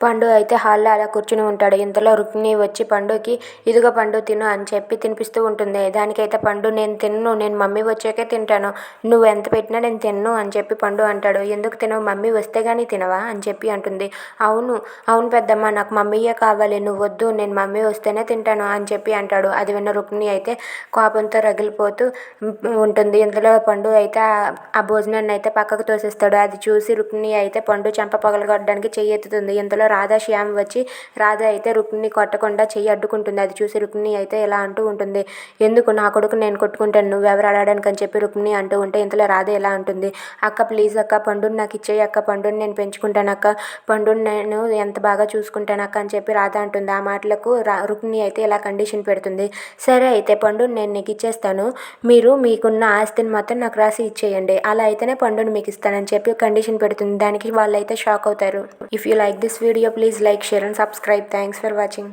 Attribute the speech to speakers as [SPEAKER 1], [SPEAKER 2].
[SPEAKER 1] పండు అయితే హాల్లో అలా కూర్చుని ఉంటాడు. ఇంతలో రుక్మిణి వచ్చి పండుకి ఇదిగో పండు తిను అని చెప్పి తినిపిస్తూ ఉంటుంది. దానికైతే పండు నేను తిన్ను, నేను మమ్మీ వచ్చాకే తింటాను, నువ్వు ఎంత పెట్టినా నేను తిన్ను అని చెప్పి పండు అంటాడు. ఎందుకు తినవు, మమ్మీ వస్తే కానీ తినవా అని చెప్పి అంటుంది. అవును అవును పెద్దమ్మ, నాకు మమ్మీయే కావాలి, నువ్వు వద్దు, నేను మమ్మీ వస్తేనే తింటాను అని చెప్పి అంటాడు. అది విన్న రుక్మిణి అయితే కోపంతో రగిలిపోతూ ఉంటుంది. ఇంతలో పండు అయితే ఆ భోజనాన్ని అయితే పక్కకు తోసేస్తాడు. అది చూసి రుక్మిణి అయితే పండు చెంప పగలగొట్టడానికి చెయ్యి ఎత్తుతుంది. ఇంతలో రాధా శ్యామ్ వచ్చి రాధ అయితే రుక్మిణి కొట్టకుండా చెయ్యి అడ్డుకుంటుంది. అది చూసి రుక్మిణి అయితే ఇలా అంటూ ఉంటుంది, ఎందుకు నా కొడుకు నేను కొట్టుకుంటాను, నువ్వెవరు అడగడానికి అని చెప్పి రుక్మిణి అంటూ ఉంటే ఇంతలో రాధ ఇలా అంటుంది, అక్క ప్లీజ్ అక్క, పండుని నాకు ఇచ్చేయి అక్క, పండుని నేను పెంచుకుంటాను అక్క, పండుని నేను ఎంత బాగా చూసుకుంటాను అక్క అని చెప్పి రాధ అంటుంది. ఆ మాటలకు రుక్మిణి అయితే ఇలా కండిషన్ పెడుతుంది. సరే అయితే పండుని నేను నీకు ఇచ్చేస్తాను, మీరు మీకున్న ఆస్తిని మొత్తం నాకు రాసి ఇచ్చేయండి, అలా అయితేనే పండుని మీకు ఇస్తానని చెప్పి కండిషన్ పెడుతుంది. దానికి వాళ్ళైతే షాక్ అవుతారు. If you like this video please like, share and subscribe. Thanks for watching.